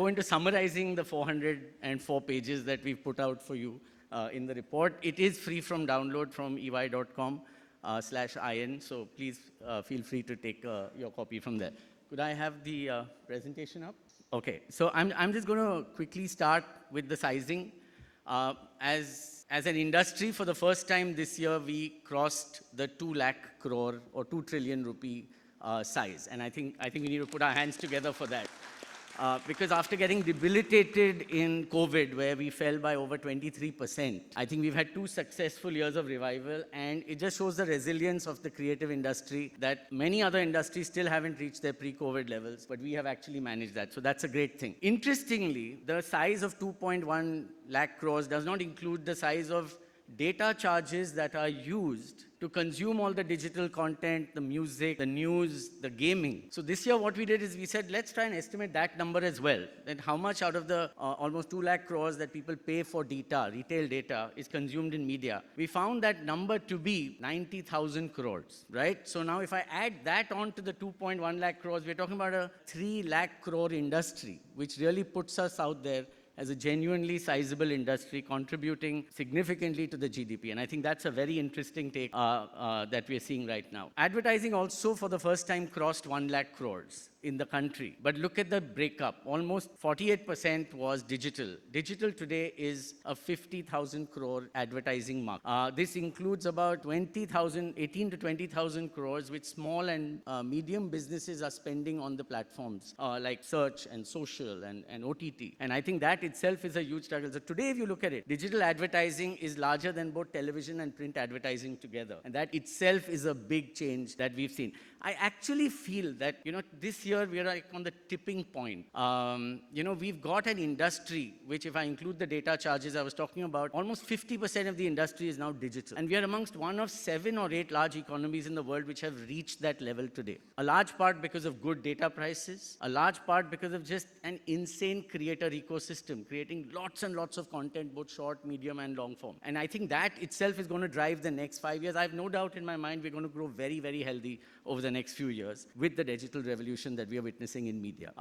go into summarizing the 404 pages that we've put out for you in the report. It is free from download from ey.com/in, so please feel free to take your copy from there. Could I have the presentation up? Okay, so I'm just going to quickly start with the sizing. As an industry, for the first time this year, we crossed the 2 lakh crore or 2 trillion rupee size. And I think we need to put our hands together for that. Because after getting debilitated in COVID, where we fell by over 23%, I think we've had 2 successful years of revival, and it just shows the resilience of the creative industry that many other industries still haven't reached their pre-COVID levels, but we have actually managed that. So that's a great thing. Interestingly, the size of 2.1 lakh crores does not include the size of data charges that are used to consume all the digital content, the music, the news, the gaming. So this year what we did is we said, let's try and estimate that number as well. Then how much out of the almost 2 lakh crores that people pay for data, retail data, is consumed in media. We found that number to be 90,000 crores, right? So now if I add that on to the 2.1 lakh crores, we're talking about a 3 lakh crore industry, which really puts us out there as a genuinely sizable industry contributing significantly to the GDP. And I think that's a very interesting take that we're seeing right now. Advertising also for the first time crossed 1 lakh crores in the country. But look at the breakup. Almost 48% was digital. Digital today is a 50,000 crore advertising market. This includes about 18 to 20,000 crores, which small and medium businesses are spending on the platforms like search and social and OTT. And I think that itself is a huge struggle. So today, if you look at it, digital advertising is larger than both television and print advertising together. And that itself is a big change that we've seen. I actually feel that, this year we are like on the tipping point. We've got an industry, which if I include the data charges I was talking about, almost 50% of the industry is now digital. And we are amongst one of 7 or 8 large economies in the world which have reached that level today. A large part because of good data prices, a large part because of just an insane creator ecosystem, creating lots and lots of content, both short, medium, and long form. And I think that itself is going to drive the next 5 years. I have no doubt in my mind we're going to grow very, very healthy over the next few years with the digital revolution that we are witnessing in media.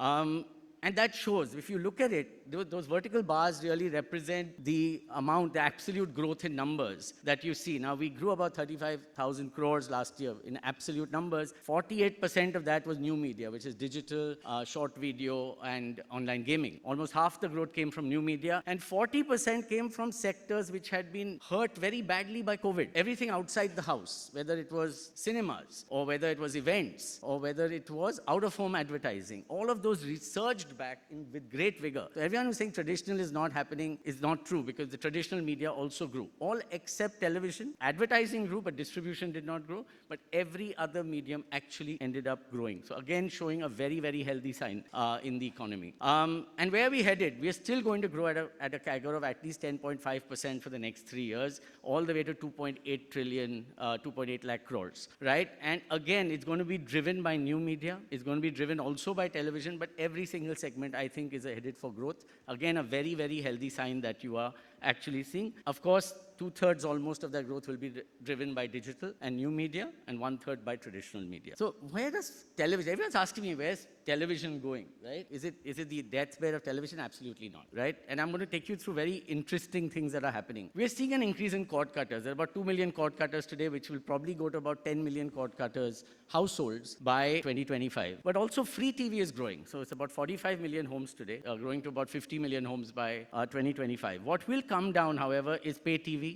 And that shows, if you look at it, those vertical bars really represent the amount, the absolute growth in numbers that you see. Now, we grew about 35,000 crores last year in absolute numbers. 48% of that was new media, which is digital, short video, and online gaming. Almost half the growth came from new media, and 40% came from sectors which had been hurt very badly by COVID. Everything outside the house, whether it was cinemas, or whether it was events, or whether it was out-of-home advertising, all of those resurged back with great vigor. So everyone who's saying traditional is not happening is not true, because the traditional media also grew. All except television. Advertising grew, but distribution did not grow. But every other medium actually ended up growing. So again, showing a very, very healthy sign in the economy. And where are we headed? We are still going to grow at a CAGR of at least 10.5% for the next 3 years, all the way to 2.8 trillion, 2.8 lakh crores, right? And again, it's going to be driven by new media. It's going to be driven also by television, but every single segment, I think, is headed for growth. Again, a very, very healthy sign that you are actually seeing. Of course, 2/3 almost of that growth will be driven by digital and new media, and 1/3 by traditional media. So where does television, everyone's asking me, where's television going, right? Is it the deathbed of television? Absolutely not, right? And I'm going to take you through very interesting things that are happening. We're seeing an increase in cord cutters. There are about 2 million cord cutters today, which will probably go to about 10 million cord cutters households by 2025. But also free TV is growing. So it's about 45 million homes today, growing to about 50 million homes by 2025. What will come down, however, is pay TV,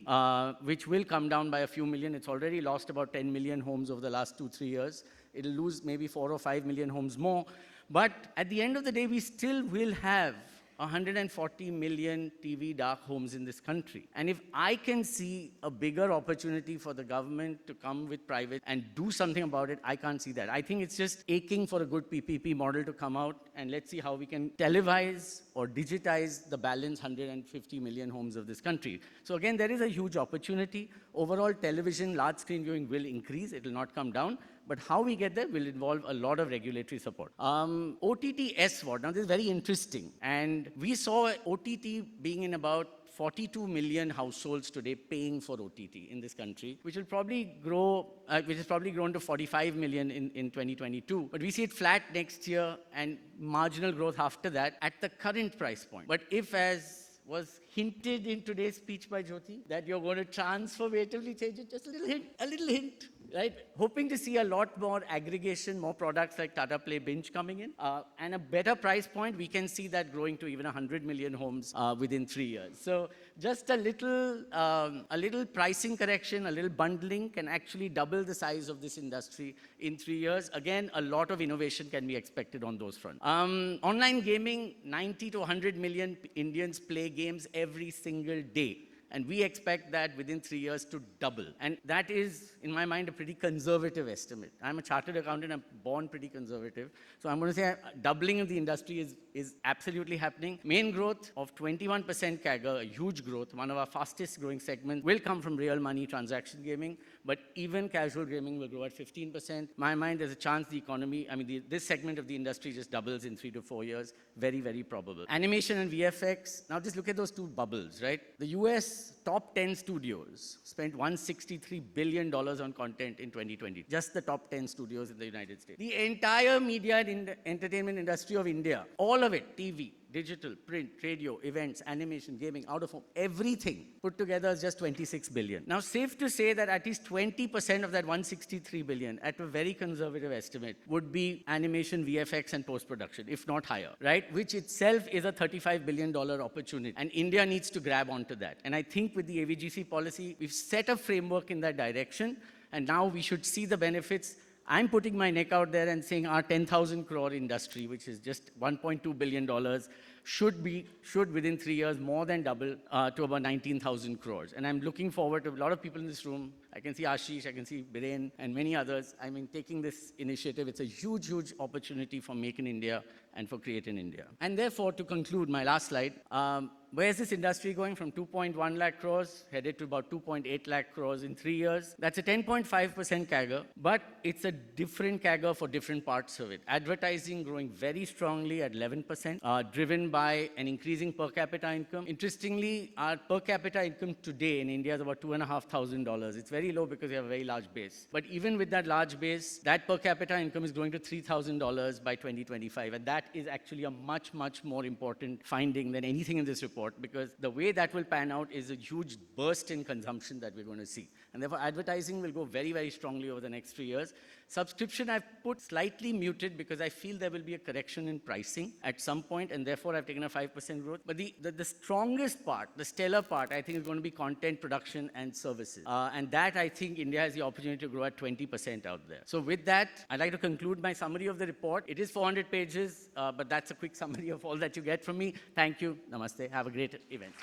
which will come down by a few million. It's already lost about 10 million homes over the last 2-3 years. It'll lose maybe 4 or 5 million homes more. But at the end of the day, we still will have 140 million TV dark homes in this country. And if I can see a bigger opportunity for the government to come with private and do something about it, I can't see that. I think it's just aching for a good PPP model to come out, and let's see how we can televise or digitize the balance 150 million homes of this country. So again, there is a huge opportunity. Overall, television, large screen viewing will increase. It will not come down. But how we get there will involve a lot of regulatory support. OTT SVOD, now this is very interesting. And we saw OTT being in about 42 million households today paying for OTT in this country, which will probably grow, which has probably grown to 45 million in 2022. But we see it flat next year and marginal growth after that at the current price point. But if, as was hinted in today's speech by Jyoti, that you're going to transformatively change it, just a little hint, right? Hoping to see a lot more aggregation, more products like Tata Play Binge coming in, and a better price point. We can see that growing to even 100 million homes within 3 years. So just a little pricing correction, a little bundling can actually double the size of this industry in 3 years. Again, a lot of innovation can be expected on those fronts. Online gaming, 90 to 100 million Indians play games every single day. And we expect that within 3 years to double. And that is, in my mind, a pretty conservative estimate. I'm a chartered accountant, I'm born pretty conservative. So I'm going to say doubling of the industry is absolutely happening. Main growth of 21% CAGR, a huge growth, one of our fastest growing segments, will come from real money transaction gaming. But even casual gaming will grow at 15%. My mind, there's a chance the economy, this segment of the industry just doubles in 3 to 4 years. Very, very probable. Animation and VFX. Now just look at those two bubbles, right? The US top 10 studios spent $163 billion on content in 2020. Just the top 10 studios in the United States. The entire media and entertainment industry of India, all of it, TV, digital, print, radio, events, animation, gaming, out of home, everything put together is just 26 billion. Now, safe to say that at least 20% of that 163 billion, at a very conservative estimate, would be animation, VFX, and post-production, if not higher, right? Which itself is a $35 billion opportunity. And India needs to grab onto that. And I think with the AVGC policy, we've set a framework in that direction. And now we should see the benefits. I'm putting my neck out there and saying our 10,000 crore industry, which is just $1.2 billion, should within 3 years more than double to about 19,000 crores. And I'm looking forward to a lot of people in this room. I can see Ashish, I can see Biren, and many others. Taking this initiative, it's a huge, huge opportunity for Make in India and for Create in India. And therefore, to conclude, my last slide, where is this industry going? From 2.1 lakh crores, headed to about 2.8 lakh crores in 3 years. That's a 10.5% CAGR, but it's a different CAGR for different parts of it. Advertising growing very strongly at 11%, driven by an increasing per capita income. Interestingly, our per capita income today in India is about $2,500. It's very low because we have a very large base. But even with that large base, that per capita income is going to $3,000 by 2025. And that is actually a much, much more important finding than anything in this report, because the way that will pan out is a huge burst in consumption that we're going to see. And therefore, advertising will go very, very strongly over the next 3 years. Subscription, I've put slightly muted because I feel there will be a correction in pricing at some point, and therefore I've taken a 5% growth. But the strongest part, the stellar part, I think is going to be content production and services. And that, I think, India has the opportunity to grow at 20% out there. So with that, I'd like to conclude my summary of the report. It is 400 pages, but that's a quick summary of all that you get from me. Thank you. Namaste. Have a great event.